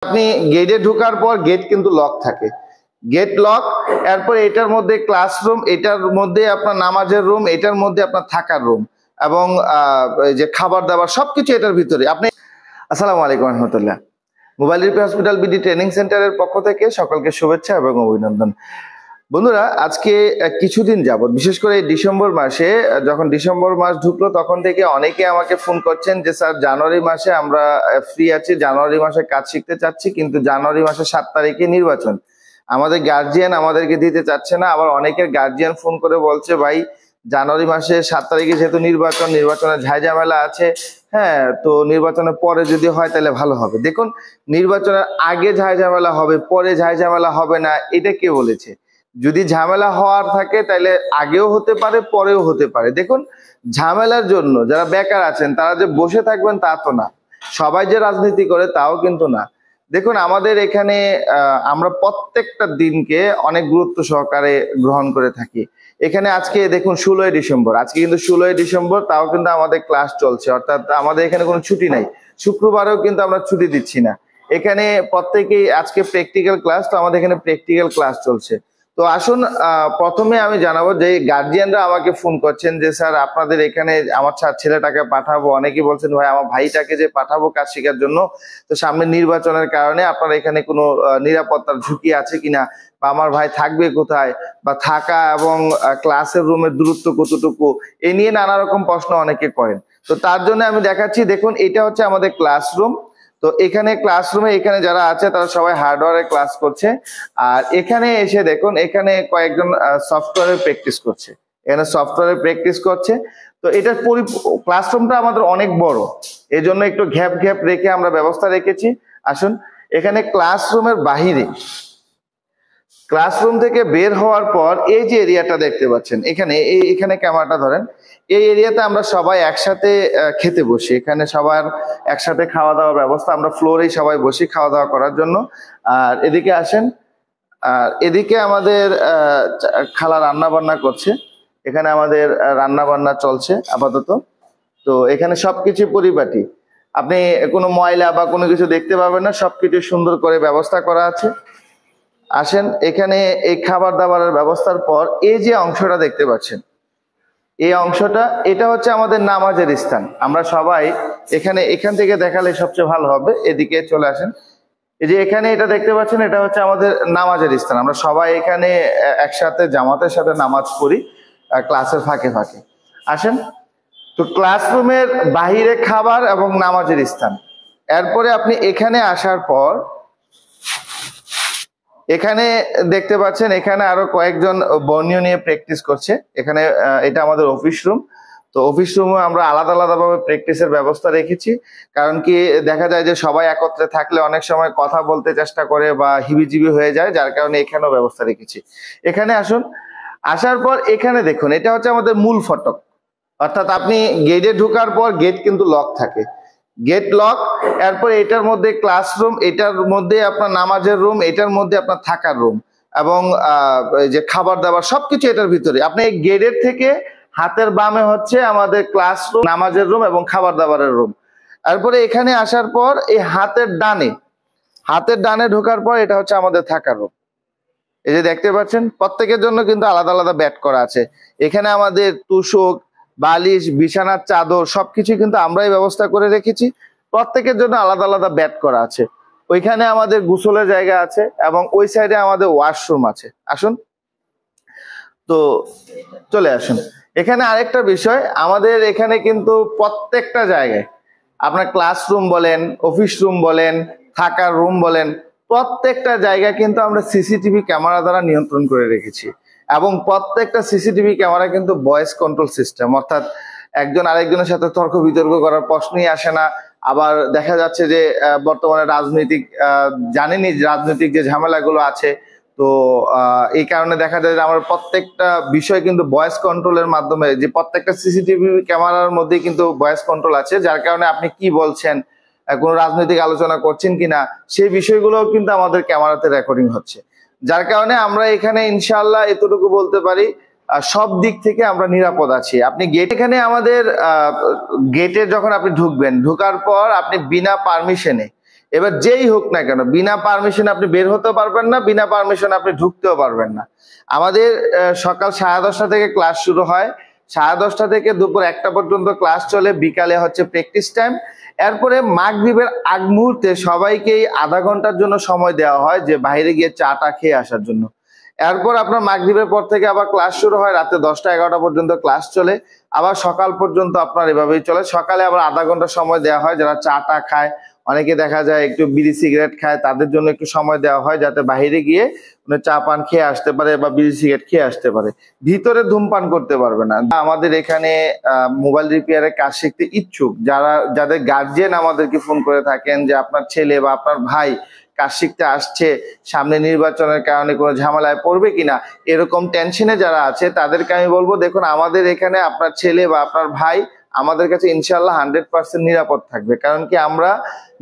আপনি গেটে ঢোকার পর গেট কিন্তু লক থাকে, গেট লক। এরপর এটার মধ্যে ক্লাসরুম, এটার মধ্যে আপনার নামাজের রুম, এটার মধ্যে আপনার থাকার রুম এবং যে খাবার দাবার সবকিছু এটার ভিতরে। আপনি আসসালামু আলাইকুম রহমতুল্লাহ। Mobile repair hospital BD training সেন্টারের পক্ষ থেকে সকলকে শুভেচ্ছা এবং অভিনন্দন। বন্ধুরা, আজকে কিছুদিন যাবত, বিশেষ করে ডিসেম্বর মাসে, যখন ডিসেম্বর মাস ঢুকলো তখন থেকে অনেকে আমাকে ফোন করছেন যে স্যার জানুয়ারি মাসে আমরা ফ্রি আছি, জানুয়ারি মাসে কাজ শিখতে চাচ্ছি, কিন্তু জানুয়ারি মাসে 7 তারিখে নির্বাচন, আমাদের গার্জিয়ান আমাদেরকে দিতে চাচ্ছে না। আবার অনেকের গার্জিয়ান ফোন করে বলছে ভাই জানুয়ারি মাসে 7 তারিখে যেহেতু নির্বাচনের ঝামেলা আছে, হ্যাঁ, তো নির্বাচনের পরে যদি হয় তাহলে ভালো হবে। দেখুন, নির্বাচনের আগে ঝামেলা হবে, পরে ঝামেলা হবে না, এটা কে বলেছে? যদি ঝামেলা হওয়ার থাকে তাহলে আগেও হতে পারে, পরেও হতে পারে। দেখুন, ঝামেলার জন্য যারা বেকার আছেন তারা যে বসে থাকবেন তা তো না, সবাই যে রাজনীতি করে তাও কিন্তু না। দেখুন, আমাদের এখানে আমরা প্রত্যেকটা দিনকে অনেক গুরুত্ব সহকারে গ্রহণ করে থাকি। এখানে আজকে দেখুন 16ই ডিসেম্বর, আজকে কিন্তু 16ই ডিসেম্বর, তাও কিন্তু আমাদের ক্লাস চলছে, অর্থাৎ আমাদের এখানে কোনো ছুটি নাই। শুক্রবারেও কিন্তু আমরা ছুটি দিচ্ছি না। এখানে প্রত্যেকেই আজকে প্র্যাকটিক্যাল ক্লাস, তো আমাদের এখানে প্র্যাকটিক্যাল ক্লাস চলছে। তো আসুন, প্রথমে আমি জানাবো যে গার্জিয়ানরা আমাকে ফোন করছেন যে স্যার আপনাদের এখানে আমার ছেলেটাকে পাঠাবো, অনেকেই বলছেন ভাই আমার ভাইটাকে যে পাঠাবো কাজ শেখার জন্য, তো সামনে নির্বাচনের কারণে আপনার এখানে কোনো নিরাপত্তার ঝুঁকি আছে কিনা, বা আমার ভাই থাকবে কোথায়, বা থাকা এবং ক্লাসের রুমের দূরত্ব কতটুকু, এ নিয়ে নানা রকম প্রশ্ন অনেকে করেন। তো তার জন্য আমি দেখাচ্ছি, দেখুন এটা হচ্ছে আমাদের ক্লাসরুম। তো এখানে ক্লাসরুমে এখানে যারা আছে তারা সবাই হার্ডওয়্যারে ক্লাস করছে, আর এখানে এসে দেখুন এখানে কয়েকজন সফটওয়্যারে প্র্যাকটিস করছে, এখানে সফটওয়্যারে প্র্যাকটিস করছে। তো এটার ক্লাসরুমটা আমাদের অনেক বড়, এই জন্য একটু গ্যাপ রেখে আমরা ব্যবস্থা রেখেছি। আসুন, এখানে ক্লাসরুমের বাহিরে, ক্লাসরুম থেকে বের হওয়ার পর এই যে এরিয়াটা দেখতে পাচ্ছেন, এখানে ক্যামেরাটা ধরেন, এই এরিয়াতে আমরা সবাই একসাথে খেতে বসি। এখানে সবার একসাথে খাওয়া দাওয়ার ব্যবস্থা, আমরা ফ্লোরেই সবাই বসি খাওয়া দাওয়া করার জন্য। আর এদিকে আসেন, আর এদিকে আমাদের খালা রান্না বান্না করছে, এখানে আমাদের রান্না বান্না চলছে আপাতত। তো এখানে সবকিছু পরিপাটি, আপনি কোনো ময়লা বা কোনো কিছু দেখতে পাবেন না, সবকিছু সুন্দর করে ব্যবস্থা করা আছে। আসেন, এখানে এই খাবার দাবারের ব্যবস্থার পর এই যে অংশটা দেখতে পাচ্ছেন, এই অংশটা, এটা হচ্ছে আমাদের নামাজের স্থান। আমরা সবাই এখান থেকে দেখালে সবচেয়ে ভালো হবে, এদিকে চলে আসেন। এই যে এখানে এটা দেখতে পাচ্ছেন, এটা হচ্ছে আমাদের নামাজের স্থান। আমরা সবাই এখানে একসাথে জামাতের সাথে নামাজ পড়ি ক্লাসের ফাঁকে ফাঁকে। আসেন, তো ক্লাসরুমের বাহিরে খাবার এবং নামাজের স্থান। এরপরে আপনি এখানে আসার পর এখানে দেখতে পাচ্ছেন, এখানে আরো কয়েকজন বর্ণীয় নিয়ে প্র্যাকটিস করছে। এখানে এটা আমাদের অফিস রুম। তো অফিস রুমে আমরা আলাদা ভাবে প্র্যাকটিসের ব্যবস্থা রেখেছি, কারণ কি দেখা যায় যে সবাই একত্রে থাকলে অনেক সময় কথা বলতে চেষ্টা করে বা হিবিজিবি হয়ে যায়, যার কারণে এখানেও ব্যবস্থা রেখেছি। এখানে আসুন, আসার পর এখানে দেখুন, এটা হচ্ছে আমাদের মূল ফটক, অর্থাৎ আপনি গেটে ঢোকার পর গেট কিন্তু লক থাকে, গেট লক। এরপর এটার মধ্যে ক্লাসরুম, এটার মধ্যে আপনার নামাজের রুম, এটার মধ্যে আপনার থাকার রুম এবং যে খাবার দাবার সবকিছু এটার ভিতরে। আপনি এই গেটের থেকে হাতের বামে হচ্ছে আমাদের ক্লাসরুম, নামাজের রুম এবং খাবার দাবারের রুম। এরপরে এখানে আসার পর এই হাতের ডানে ঢোকার পর এটা হচ্ছে আমাদের থাকার রুম। এই যে দেখতে পাচ্ছেন, প্রত্যেকের জন্য কিন্তু আলাদা বেড করা আছে। এখানে আমাদের তুষক, বালিশ, বিছানার চাদর সবকিছু কিন্তু আমরাই ব্যবস্থা করে রেখেছি। প্রত্যেকের জন্য আলাদা বেড করা আছে। ওইখানে আমাদের গোসলের জায়গা আছে এবং ওই সাইডে আমাদের ওয়াশরুম আছে। আসুন, তো চলে আসুন। এখানে আরেকটা বিষয়, আমাদের এখানে কিন্তু প্রত্যেকটা জায়গায় আপনার ক্লাসরুম বলেন, অফিস রুম বলেন, থাকার রুম বলেন, প্রত্যেকটা জায়গা কিন্তু আমরা সিসিটিভি ক্যামেরা দ্বারা নিয়ন্ত্রণ করে রেখেছি। এবং প্রত্যেকটা সিসিটিভি ক্যামেরা কিন্তু ভয়েস কন্ট্রোল সিস্টেম, অর্থাৎ একজন আরেকজনের সাথে তর্ক বিতর্ক করার প্রশ্নই আসে না। আবার দেখা যাচ্ছে যে বর্তমানে জানেনই রাজনৈতিক যে ঝামেলাগুলো আছে, তো এই কারণে দেখা যায় যে আমার প্রত্যেকটা বিষয় কিন্তু ভয়েস কন্ট্রোলের মাধ্যমে, যে প্রত্যেকটা সিসিটিভি ক্যামেরার মধ্যে কিন্তু ভয়েস কন্ট্রোল আছে, যার কারণে আপনি কি বলছেন, কোনো রাজনৈতিক আলোচনা করছেন কিনা, সেই বিষয়গুলোও কিন্তু আমাদের ক্যামেরাতে রেকর্ডিং হচ্ছে। যার কারণে আমরা এখানে ইনশাআল্লাহ এতটুকু বলতে পারি, সব দিক থেকে আমরা নিরাপদ আছি। আপনি এখানে আমাদের গেটে যখন আপনি ঢুকবেন, ঢোকার পর আপনি বিনা পারমিশনে এবার যেই হোক না কেন বিনা পারমিশন আপনি বের হতে পারবেন না, বিনা পারমিশন আপনি ঢুকতেও পারবেন না। আমাদের সকাল 10:30 থেকে ক্লাস শুরু হয়, 10:30 থেকে দুপুর 1টা পর্যন্ত ক্লাস চলে, বিকালে হচ্ছে প্র্যাকটিস টাইম। এরপরে মাগরিবের আগ মুহূর্তে সবাইকেই আধা ঘন্টার জন্য সময় দেওয়া হয় যে বাইরে গিয়ে চাটা খেয়ে আসার জন্য। এরপর আপনার মাগরিবের পর থেকে আবার ক্লাস শুরু হয়, রাতে 10টা-11টা পর্যন্ত ক্লাস চলে, আবার সকাল পর্যন্ত আপনার এভাবেই চলে। সকালে আবার আধা ঘন্টা সময় দেওয়া হয়, যারা চাটা খায়, অনেকে দেখা যায় একটু বিড়ি সিগারেট খায়, তাদের জন্য একটু সময় দেওয়া হয় যাতে বাইরে গিয়ে চা পান খেয়ে আসতে পারে বা বিড়ি সিগারেট খেয়ে আসতে পারে, ভিতরে ধূমপান করতে পারবে না। আমাদের এখানে মোবাইল রিপেয়ারের কাজ শিখতে ইচ্ছুক যাদের গার্জিয়ান আমাদেরকে ফোন করে থাকেন যে আপনার ছেলে বা আপনার ভাই কাজ শিখতে আসছে, সামনে নির্বাচনের কারণে কোনো ঝামেলায় পড়বে কিনা এরকম টেনশনে যারা আছে, তাদেরকে আমি বলবো দেখুন আমাদের এখানে আপনার ছেলে বা আপনার ভাই আমাদের কাছে ইনশাআল্লাহ 100% নিরাপদ থাকবে। কারণ কি আমরা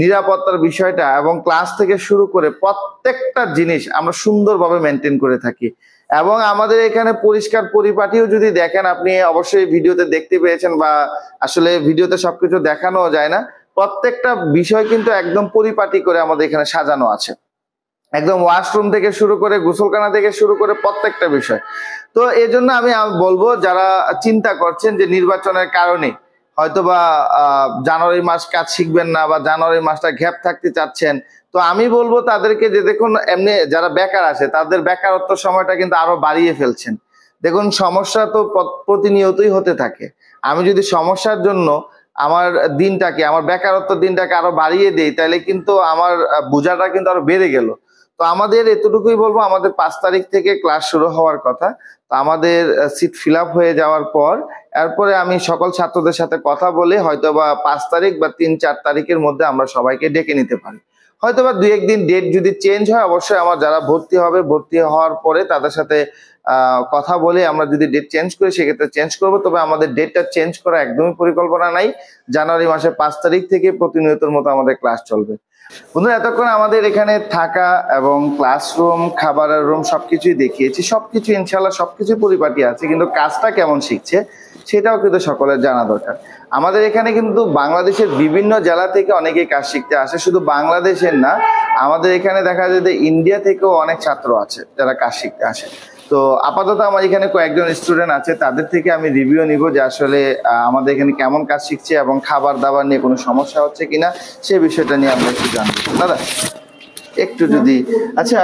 নিরাপত্তার বিষয়টা এবং ক্লাস থেকে শুরু করে প্রত্যেকটা জিনিস আমরা সুন্দরভাবে মেনটেন করে থাকি। এবং আমাদের এখানে পরিষ্কার পরিপাটিও যদি দেখেন, আপনি অবশ্যই ভিডিওতে দেখতে পেয়েছেন, বা আসলে ভিডিওতে সবকিছু দেখানো যায় না, প্রত্যেকটা বিষয় কিন্তু একদম পরিপাটি করে আমাদের এখানে সাজানো আছে, একদম ওয়াশরুম থেকে শুরু করে গোসলখানা থেকে শুরু করে প্রত্যেকটা বিষয়। তো এই জন্য আমি বলবো যারা চিন্তা করছেন যে নির্বাচনের কারণে হয়তোবা জানুয়ারি মাস কাজ শিখবেন না বা জানুয়ারি মাসটা গ্যাপ থাকতে চাচ্ছেন, তো আমি বলবো তাদেরকে যে দেখুন এমনি যারা বেকার আছে তাদের বেকারত্ব সময়টা কিন্তু আরো বাড়িয়ে ফেলছেন। দেখুন সমস্যা তো প্রতিনিয়তই হতে থাকে, আমি যদি সমস্যার জন্য আমার দিনটাকে, আমার বেকারত্ব দিনটাকে আরো বাড়িয়ে দেই, তাহলে কিন্তু আমার বোঝাটা কিন্তু আরো বেড়ে গেল। তো আমাদের এতটুকুই বলবো, আমাদের 5 তারিখ থেকে ক্লাস শুরু হওয়ার কথা। তো আমাদের সিট ফিল আপ হয়ে যাওয়ার পর এরপরে আমি সকল ছাত্রদের সাথে কথা বলে হয়তোবা 5 তারিখ বা 3-4 তারিখের মধ্যে আমরা সবাইকে ডেকে নিতে পারি। হয়তোবা 2-1 দিন ডেট যদি চেঞ্জ হয়, অবশ্যই আমার যারা ভর্তি হবে, ভর্তি হওয়ার পরে তাদের সাথে কথা বলে আমরা যদি ডেট চেঞ্জ করি সেক্ষেত্রে চেঞ্জ করবো। তবে আমাদের ডেটটা চেঞ্জ করা একদমই পরিকল্পনা নাই। জানুয়ারি মাসের 5 তারিখ থেকে প্রতিনিয়তের মতো আমাদের ক্লাস চলবে। বন্ধুরা এতক্ষণ আমাদের এখানে থাকা এবং ক্লাসরুম, খাবারের রুম সবকিছুই দেখিয়েছি, সবকিছু ইনশাল্লাহ সবকিছু পরিপাটি আছে, কিন্তু কাজটা কেমন শিখছে সেটাও কিন্তু সকলের জানা দরকার। আমাদের এখানে কিন্তু বাংলাদেশের বিভিন্ন জেলা থেকে অনেকেই কাজ শিখতে আসে, শুধু বাংলাদেশের না, আমাদের এখানে দেখা যায় যে ইন্ডিয়া থেকেও অনেক ছাত্র আছে যারা কাজ শিখতে আসে। তো আপাতত আমার এখানে কয়েকজন স্টুডেন্ট আছে, তাদের থেকে আমি রিভিউ নিব যে আসলে আমাদের এখানে কেমন কাজ শিখছে এবং খাবার দাবার নিয়ে কোনো সমস্যা হচ্ছে কিনা সেই বিষয়টা নিয়ে আমরা একটু জানবো। দাদা একটু যদি, আচ্ছা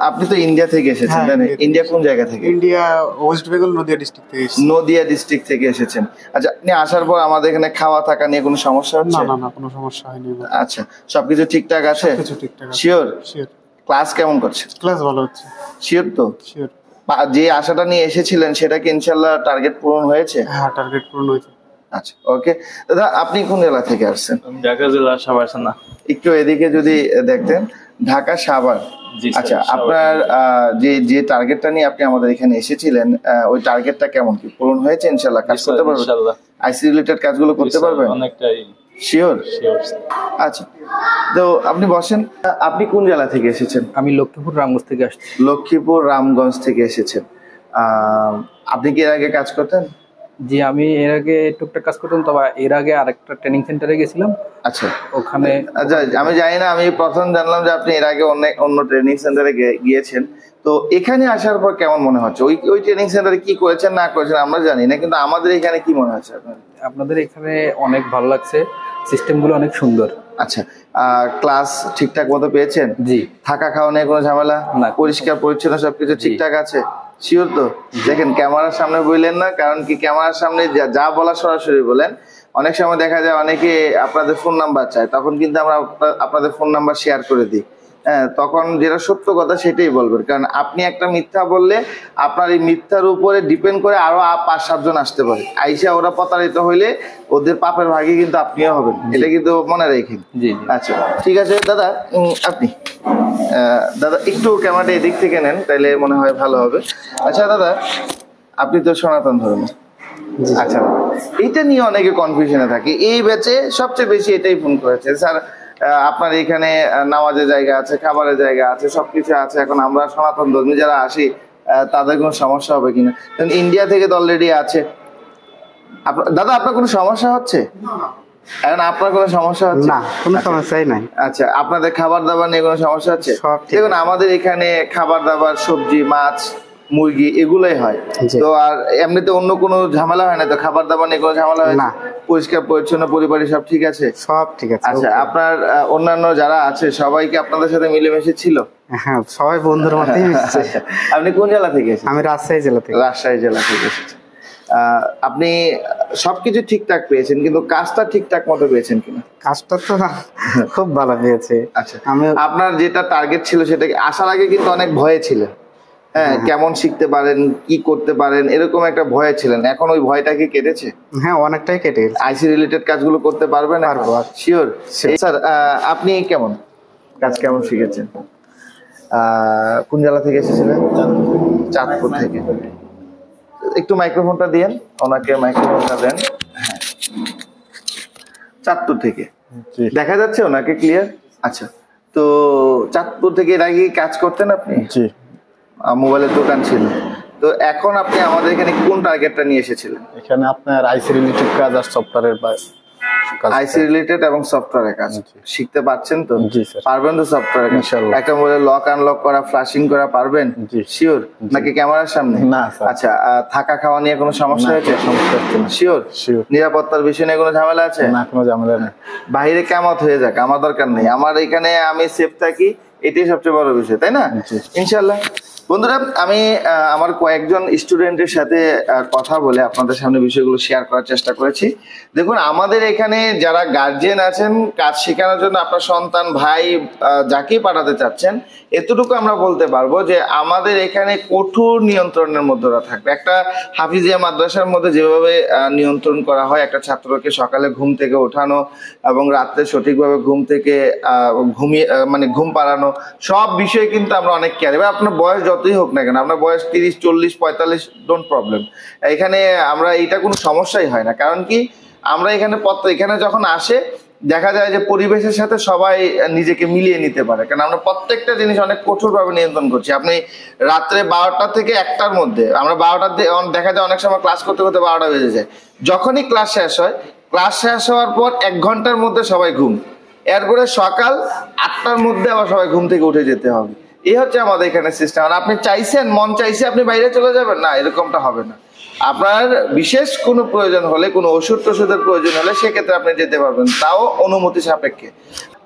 আপনি তো ইন্ডিয়া থেকে এসেছেন, ইন্ডিয়া কোন জায়গা থেকে? India West Bengal Nadia district থেকে এসেছেন। নদিয়া ডিস্ট্রিক্ট থেকে এসেছেন। আচ্ছা আপনি আসার পর আমাদের এখানে খাওয়া থাকা নিয়ে কোনো সমস্যা হচ্ছে? না না কোনো সমস্যা হয়নি। আচ্ছা সবকিছু ঠিকঠাক আছে? কিছু ঠিকঠাক আছে। শিওর? শিওর। ক্লাস কেমন করছে? ক্লাস ভালো হচ্ছে। শিওর তো? শিওর। যে আশাটা নিয়ে এসেছিলেন সেটা কি ইনশাআল্লাহ টার্গেট পূরণ হয়েছে? হ্যাঁ টার্গেট পূরণ হয়েছে। আচ্ছা ওকে। দাদা আপনি কোন জেলা থেকে আসছেন? ঢাকা জেলা সাভার থানা। একটু এদিকে যদি দেখতেন, ঢাকা সাভার। আচ্ছা আপনার যে টার্গেটটা নিয়ে আপনি আমাদের এখানে এসেছিলেন, ওই টার্গেটটা কেমন কি পূরণ হয়েছে? ইনশাআল্লাহ কাজ করতে পারবেন? ইনশাআল্লাহ আইসি রিলেটেড কাজগুলো করতে পারবেন? অনেকটাই শিওর। আচ্ছা তো আপনি বসেন। আপনি কোন জেলা থেকে এসেছেন? আমি লক্ষ্মীপুর রামগঞ্জ থেকে আসছি। লক্ষ্মীপুর রামগঞ্জ থেকে এসেছেন। আপনি কি এর আগে কাজ করতেন? জি আমি এর আগে টুকটাক কাজ করতাম, তবে এর আগে আরেকটা ট্রেনিং সেন্টারে গেছিলাম। আচ্ছা ওখানে আচ্ছা আমি জানি না, আমি প্রথম জানলাম যে আপনি এর আগে অন্য ট্রেনিং সেন্টারে গিয়েছেন। তো এখানে আসার পর কেমন মনে হচ্ছে? ওই ট্রেনিং সেন্টারে কি করেছেন না করেছেন আমরা জানি না, কিন্তু আমাদের এখানে কি মনে হচ্ছে আপনার? আপনাদের এখানে অনেক ভালো লাগছে, সিস্টেমগুলো অনেক সুন্দর। আচ্ছা ক্লাস ঠিকঠাক মতো পেয়েছেন? জি। থাকা খাওয়া নিয়ে কোনো ঝামেলা না? পরিষ্কার পরিচ্ছন্ন সবকিছু ঠিকঠাক আছে? শিওর তো? দেখেন ক্যামেরার সামনে বললেন না, কারণ কি ক্যামেরার সামনে যা বলা সরাসরি বলেন। অনেক সময় দেখা যায় অনেকে আপনাদের ফোন নাম্বার চায়, তখন কিন্তু আমরা আপনাদের ফোন নাম্বার শেয়ার করে দিই। হ্যাঁ তখন যেটা সত্য কথা সেটাই বলবেন, কারণ আপনি একটা মিথ্যা বললে আপনার এই মিথ্যার উপরে ডিপেন্ড করে আরো 5-7 জন আসতে পারে, আইসা ওরা প্রতারিত হইলে ওদের পাপের ভাগে কিন্তু আপনিও হবেন, এটা কিন্তু মনে রেখেন। আচ্ছা ঠিক আছে দাদা, আপনি দাদা একটু ক্যামেরাটা এদিক থেকে নেন, তাইলে মনে হয় ভালো হবে। আচ্ছা দাদা আপনি তো সনাতন ধর্ম, আচ্ছা এইটা নিয়ে অনেকে কনফিউশনে থাকে, এই ব্যাচে সবচেয়ে বেশি এটাই ফোন করেছে, স্যার আপনার এখানে নামাজের জায়গা আছে, খাবারের জায়গা আছে, সবকিছু আছে, এখন আমরা সনাতন ধর্মী যারা আসি তাদের কোনো সমস্যা হবে কিনা? ইন্ডিয়া থেকে তো অলরেডি আছে। দাদা আপনার কোনো সমস্যা হচ্ছে? এখন আপনার কোনো সমস্যা হচ্ছে? না, কোনো সমস্যাই নাই। আচ্ছা, আপনাদের খাবার দাবার নিয়ে কোনো সমস্যা হচ্ছে? সব ঠিক দেখুন আমাদের এখানে খাবার দাবার, সবজি, মাছ, মুরগি এগুলোই হয়। জি। তো আর এমনিতে অন্য কোনো ঝামেলা হয় না তো? খাবার দাবার নিয়ে কোনো ঝামেলা হয় না। পরিষ্কার পরিচ্ছন্ন, পরিবারের সব ঠিক আছে? সব ঠিক আছে। আচ্ছা, okay। আপনার অন্যান্য যারা আছে সবাইকে আপনাদের সাথে মিলেমিশে ছিল? হ্যাঁ, সবাই বন্ধুর মতোই মিশছে। আপনি কোন জেলা থেকে এসেছেন? আমি রাজশাহী জেলা থেকে। রাজশাহী জেলা থেকে এসেছেন। আপনি সবকিছু ঠিকঠাক পেয়েছেন, কিন্তু কাজটা ঠিকঠাক মতো পেয়েছেন কিনা? কাজটা তো খুব ভালো পেয়েছে। আচ্ছা, আমি আপনার যেটা টার্গেট ছিল সেটা আসার আগে কিন্তু অনেক ভয়ে ছিলেন, হ্যাঁ, কেমন শিখতে পারেন, কি করতে পারেন, এরকম একটা ভয়ে ছিলেন। এখন ওই ভয়টা কি কেটেছে? হ্যাঁ, অনেকটাই কেটে গেছে। আইসি রিলেটেড কাজগুলো করতে পারবেন? পারবো। শিওর? স্যার, আপনি কেমন কাজ কেমন শিখেছেন? কোন জেলা থেকে এসেছিলেন? চাঁদপুর থেকে। একটু মাইক্রোফোনটা দিয়েন, ওনাকে মাইক্রোফোনটা দেন। হ্যাঁ, চাঁদপুর থেকে দেখা যাচ্ছে ওনাকে ক্লিয়ার? আচ্ছা, তো চাঁদপুর থেকে এর আগে কাজ করতেন আপনি? জি। মোবাইলের দোকান ছিল। তো এখন আপনি আমাদের এখানে কোন টার্গেটটা নিয়ে এসেছিলেন? এখানে আপনার আইসি রিলেটেড কাজ আর সফটওয়্যারের আইসি রিলেটেড এবং সফটওয়্যারের কাজ শিখতে পারছেন তো? জি স্যার। পারবেন তো সফটওয়্যার? ইনশাআল্লাহ। একটা মোবাইলে লক আনলক করা, ফ্ল্যাশিং করা পারবেন? জি। শিওর? নাকি ক্যামেরার সামনে? না স্যার। আচ্ছা, থাকা খাওয়া নিয়ে কোনো সমস্যা হয়েছে? সমস্যা হচ্ছে না। শিওর? শিওর। নিরাপত্তার বিষয় নিয়ে কোনো ঝামেলা আছে? না, কোনো ঝামেলা নেই। বাইরে কেমত হয়ে যাক, আমার দরকার নেই, আমার এখানে আমি সেফ থাকি, এটাই সবচেয়ে বড় বিষয়, তাই না? জি। ইনশাল্লাহ। বন্ধুরা, আমি আমার কয়েকজন স্টুডেন্টের সাথে কথা বলে আপনাদের সামনে বিষয়গুলো শেয়ার করার চেষ্টা করেছি। দেখুন, আমাদের এখানে যারা গার্জিয়ান আছেন, কাজ শেখানোর জন্য আপনার সন্তান, ভাই, যাকেই পাঠাতে চাচ্ছেন, এতটুকু আমরা বলতে পারবো যে আমাদের এখানে কঠোর নিয়ন্ত্রণের মধ্যে ওরা থাকবে। একটা হাফিজিয়া মাদ্রাসার মধ্যে যেভাবে নিয়ন্ত্রণ করা হয়, একটা ছাত্রকে সকালে ঘুম থেকে ওঠানো এবং রাত্রে সঠিকভাবে ঘুম থেকে ঘুম পাড়ানো, সব বিষয়ে কিন্তু আমরা অনেক কেয়ার। এবার আপনার বয়স যতই হোক না কেন, আপনার বয়স 30, 40, 45, ডোন্ট প্রবলেম। এখানে আমরা এইটা কোনো সমস্যাই হয় না। কারণ কি, আমরা এখানে যখন আসে দেখা যায় যে পরিবেশের সাথে সবাই নিজেকে মিলিয়ে নিতে পারে, কারণ আমরা প্রত্যেকটা জিনিস অনেক কঠোরভাবে নিয়ন্ত্রণ করছি। আপনি রাত্রে 12টা থেকে 1টার মধ্যে, আমরা 12টার দেখা যায় অনেক সময় ক্লাস করতে করতে 12টা বেজে যায়। যখনই ক্লাস শেষ হয়, ক্লাস শেষ হওয়ার পর 1 ঘন্টার মধ্যে সবাই ঘুম, এরপরে সকাল 8টার মধ্যে আবার সবাই ঘুম থেকে উঠে যেতে হবে। এই হচ্ছে আমাদের এখানে সিস্টেম। আর আপনি চাইছেন, মন চাইছে আপনি বাইরে চলে যাবেন না, এরকমটা হবে না। আপনার বিশেষ কোনো প্রয়োজন হলে, কোনো ওষুধের প্রয়োজন হলে, সেক্ষেত্রে আপনি যেতে পারবেন, তাও অনুমতি সাপেক্ষে।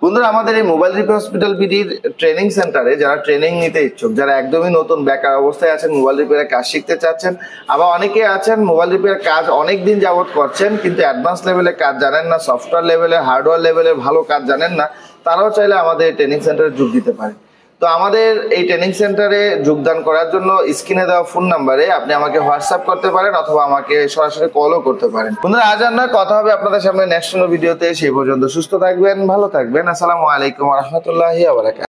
বন্ধুরা, আমাদের এই মোবাইল রিপেয়ার হসপিটাল বিডির ট্রেনিং সেন্টারে যারা ট্রেনিং নিতে ইচ্ছুক, যারা একদমই নতুন বেকার অবস্থায় আছেন, মোবাইল রিপেয়ারের কাজ শিখতে চাচ্ছেন, আবার অনেকে আছেন মোবাইল রিপেয়ারের কাজ অনেক দিন যাবত করছেন কিন্তু অ্যাডভান্স লেভেলের কাজ জানেন না, সফটওয়্যার লেভেলের, হার্ডওয়্যার লেভেলের ভালো কাজ জানেন না, তারাও চাইলে আমাদের ট্রেনিং সেন্টারে যোগ দিতে পারেন। তো আমাদের এই ট্রেনিং সেন্টারে যোগদান করার জন্য স্ক্রিনে দেওয়া ফোন নাম্বারে আপনি আমাকে হোয়াটসঅ্যাপ করতে পারেন অথবা আমাকে সরাসরি কলও করতে পারেন। বন্ধুরা, আজ আর নয়, কথা হবে আপনাদের সামনে নেক্সট কোনো ভিডিওতে। সেই পর্যন্ত সুস্থ থাকবেন, ভালো থাকবেন। আসসালামু আলাইকুম ওয়া রাহমাতুল্লাহি ওয়া বারাকাতুহু।